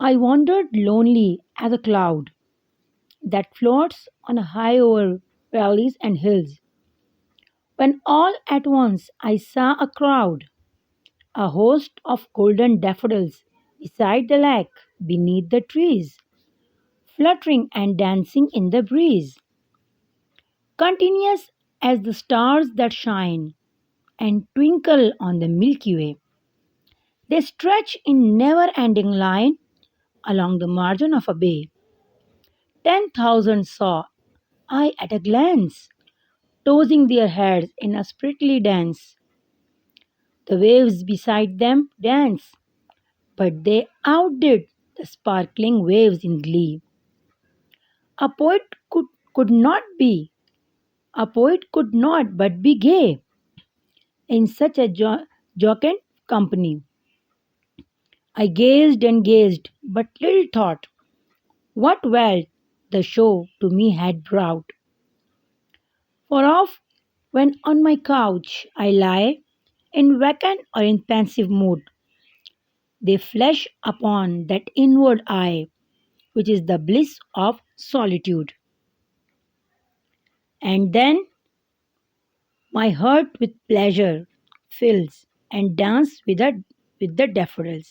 I wandered lonely as a cloud that floats on high over valleys and hills, when all at once I saw a crowd, a host of golden daffodils beside the lake, beneath the trees, fluttering and dancing in the breeze, continuous as the stars that shine and twinkle on the Milky Way. They stretch in never-ending line along the margin of a bay. 10,000 saw I at a glance, tossing their heads in a sprightly dance. The waves beside them dance, but they outdid the sparkling waves in glee. A poet could not be, a poet could not but be gay in such a jocund company. I gazed and gazed, but little thought what wealth the show to me had brought. For oft, when on my couch I lie, in vacant or in pensive mood, they flash upon that inward eye, which is the bliss of solitude. And then my heart with pleasure fills and dance with the daffodils.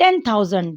10,000,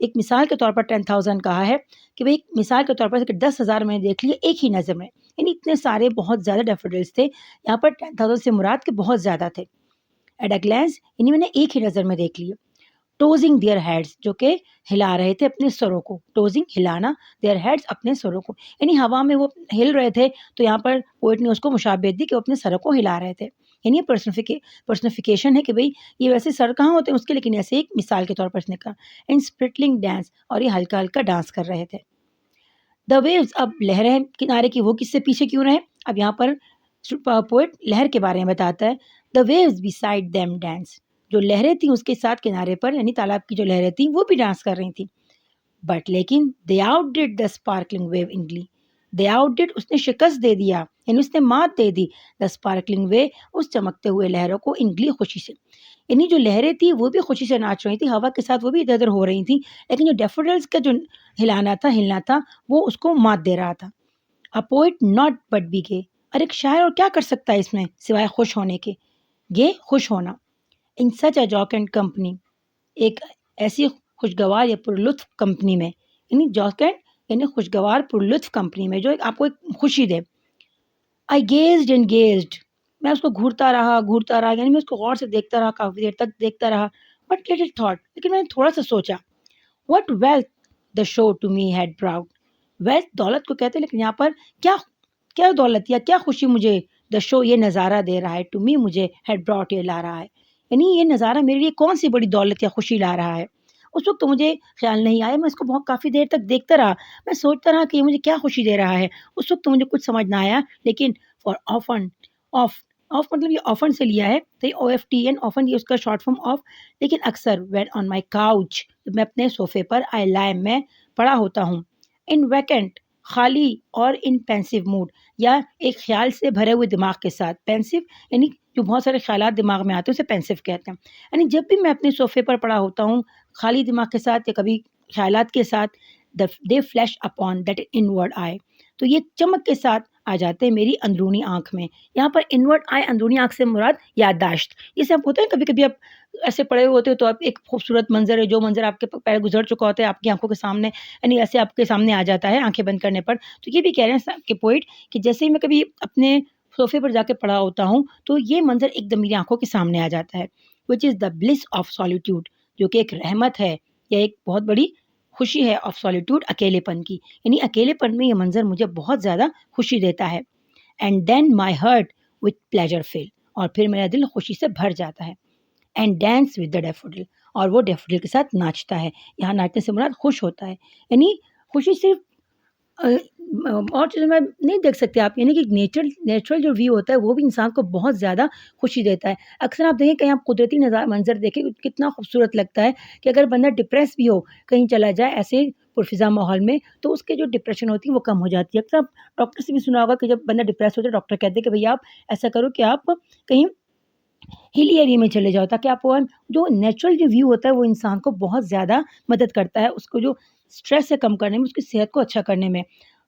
ایک مثال کے طور پر 10,000 کہا ہے کہ بھئی ایک مثال کے طور پر 10,000 میں نے دیکھ لیے ایک ہی نظر میں، یعنی اتنے سارے بہت زیادہ ڈیفوڈلس تھے. یہاں پر 10,000 سے مراد کے بہت زیادہ تھے. ایٹ اے گلانس یعنی میں نے ایک ہی نظر میں دیکھ لیے. ٹوزنگ دیئر ہیڈس جو کہ ہلا رہے تھے اپنے سروں کو. ٹوزنگ ہلانا، دیئر ہیڈس اپنے سروں کو، یعنی ہوا میں وہ ہل رہے تھے تو یہاں پر پوئٹ نے اس کو مشابہت دی کہ وہ اپنے سروں کو ہلا رہے تھے. یعنی یہ پرسنیفیکیشن ہے کہ بھئی یہ ویسے سر کہاں ہوتے ہیں اس کے، لیکن ایسے ایک مثال کے طور پر اس نے کہا. ان اسپرٹلنگ ڈانس، اور یہ ہلکا ہلکا ڈانس کر رہے تھے. دا ویوز، اب لہریں کنارے کی وہ کس سے پیچھے کیوں رہے؟ اب یہاں پر پوئٹ لہر کے بارے میں بتاتا ہے. دا ویوز beside them ڈانس، جو لہریں تھیں اس کے ساتھ کنارے پر، یعنی تالاب کی جو لہریں تھیں وہ بھی ڈانس کر رہی تھیں. بٹ لیکن they outdid the sparkling wave in glee. they outdid، اس نے شکست دے دیا، یعنی اس نے مات دے دی. the sparkling wave، اس چمکتے ہوئے لہروں کو، in glee، خوشی سے. یعنی جو لہریں تھیں وہ بھی خوشی سے ناچ رہی تھیں، ہوا کے ساتھ وہ بھی ادھر ادھر ہو رہی تھیں، لیکن جو ڈیفوڈلس کا جو ہلنا تھا وہ اس کو مات دے رہا تھا. A poet not but be gay، اور ایک شاعر اور کیا کر سکتا ہے اس میں سوائے خوش ہونے کے؟ گے، خوش ہونا. ان سچ اے جاک اینڈ کمپنی، ایک ایسی خوشگوار یا پرلطف کمپنی میں، یعنی جاک اینڈ یعنی خوشگوار پرلطف کمپنی میں جو آپ کو ایک خوشی دے. آئی گیزڈ اینڈ گیزڈ، میں اس کو گھورتا رہا، یعنی میں اس کو غور سے دیکھتا رہا، کافی دیر تک دیکھتا رہا. بٹ لٹل تھاٹ، لیکن میں نے تھوڑا سا سوچا. What wealth the show to me had brought. Wealth دولت کو کہتے ہیں، لیکن یہاں پر کیا دولت یا کیا خوشی مجھے دا شو یہ نظارہ دے رہا ہے، ٹو می مجھے ہیڈ براؤٹ یہ لا رہا ہے، یعنی یہ نظارہ میرے لیے کون سی بڑی دولت یا خوشی لا رہا ہے. اس وقت تو مجھے خیال نہیں آیا، میں اس کو بہت کافی دیر تک دیکھتا رہا، میں سوچتا رہا کہ یہ مجھے کیا خوشی دے رہا ہے. اس وقت تو مجھے کچھ سمجھ نہ آیا. لیکن فار آفن، آف مطلب یہ آفن سے لیا ہے، تو O F T N, often یہ اس کا شارٹ فارم آف. لیکن اکثر وین آن مائی کاؤچ، میں اپنے صوفے پر، آئی لائی، میں پڑا ہوتا ہوں. ان ویکنٹ، خالی، اور ان پینسو موڈ، یا ایک خیال سے بھرے ہوئے دماغ کے ساتھ. پینسو یعنی جو بہت سارے خیالات دماغ میں آتے ہیں اسے پینسو کہتے ہیں. یعنی جب بھی میں اپنے صوفے پر پڑا ہوتا ہوں خالی دماغ کے ساتھ یا کبھی خیالات کے ساتھ، دے فلیش اپون دیٹ انورڈ آئی، تو یہ چمک کے ساتھ آ جاتے ہیں میری اندرونی آنکھ میں. یہاں پر انورڈ آئی، اندرونی آنکھ سے مراد یادداشت. یہ سب ہوتا ہے کبھی کبھی آپ ایسے پڑے ہوئے ہوتے ہو تو آپ ایک خوبصورت منظر ہے، جو منظر آپ کے پہلے گزر چکا ہوتا ہے آپ کی آنکھوں کے سامنے، یعنی ایسے آپ کے سامنے آ جاتا ہے آنکھیں بند کرنے پر. تو یہ بھی کہہ رہے ہیں کہ پوئٹ کہ جیسے ہی میں کبھی اپنے صوفے پر جا کے پڑا ہوتا ہوں تو یہ منظر ایک دم میری آنکھوں کے سامنے آ جاتا ہے. وچ از دا بلس آف سالیٹیوڈ، جو کہ ایک رحمت ہے یا ایک بہت بڑی خوشی ہے آف سالیٹیوڈ، اکیلے پن کی. یعنی اکیلے پن میں یہ منظر مجھے بہت زیادہ خوشی دیتا ہے. And then my heart with pleasure fills, اور پھر میرا دل خوشی سے بھر جاتا ہے. And dance with the daffodil, اور وہ ڈیفوڈل کے ساتھ ناچتا ہے. یہاں ناچنے سے مراد خوش ہوتا ہے، یعنی خوشی صرف اور چیزوں میں نہیں دیکھ سکتے آپ، یعنی کہ نیچرل جو ویو ہوتا ہے وہ بھی انسان کو بہت زیادہ خوشی دیتا ہے. اکثر آپ دیکھیں کہیں آپ قدرتی منظر دیکھیں کتنا خوبصورت لگتا ہے کہ اگر بندہ ڈپریس بھی ہو، کہیں چلا جائے ایسے پرفضا ماحول میں، تو اس کے جو ڈپریشن ہوتی ہے وہ کم ہو جاتی ہے. اکثر آپ ڈاکٹر سے بھی سنا ہوگا کہ جب بندہ ڈپریس ہوتا ہے ڈاکٹر کہتے ہیں کہ بھئی آپ ایسا کرو کہ آپ کہیں ہلی ایریا میں چلے جاؤ، تاکہ آپ جو نیچرل جو ویو ہوتا ہے وہ انسان کو بہت زیادہ مدد کرتا ہے اس کو جو اسٹریس ہے کم کرنے میں، اس کی صحت کو اچھا کرنے میں.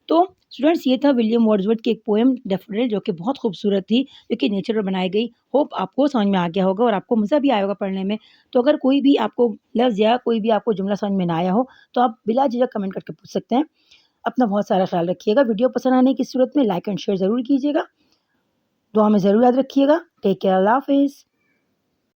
تو اسٹوڈنٹس یہ تھا ولیم ورڈزورتھ کی ایک پوئم ڈیفوڈل، جو کہ بہت خوبصورت تھی، جو کہ نیچر پر بنائی گئی. ہوپ آپ کو سمجھ میں آ گیا ہوگا اور آپ کو مزہ بھی آئے ہوگا پڑھنے میں. تو اگر کوئی بھی آپ کو لفظ یا کوئی بھی آپ کو جملہ سمجھ میں نہ آیا ہو تو آپ بلا جھجک کمنٹ کر کے پوچھ سکتے ہیں. اپنا بہت سارا خیال رکھیے گا. ویڈیو پسند آنے کی صورت میں لائک اینڈ شیئر ضرور کیجیے گا. دعا میں ضرور یاد رکھیے گا. ٹیک کیئر، اللہ حافظ.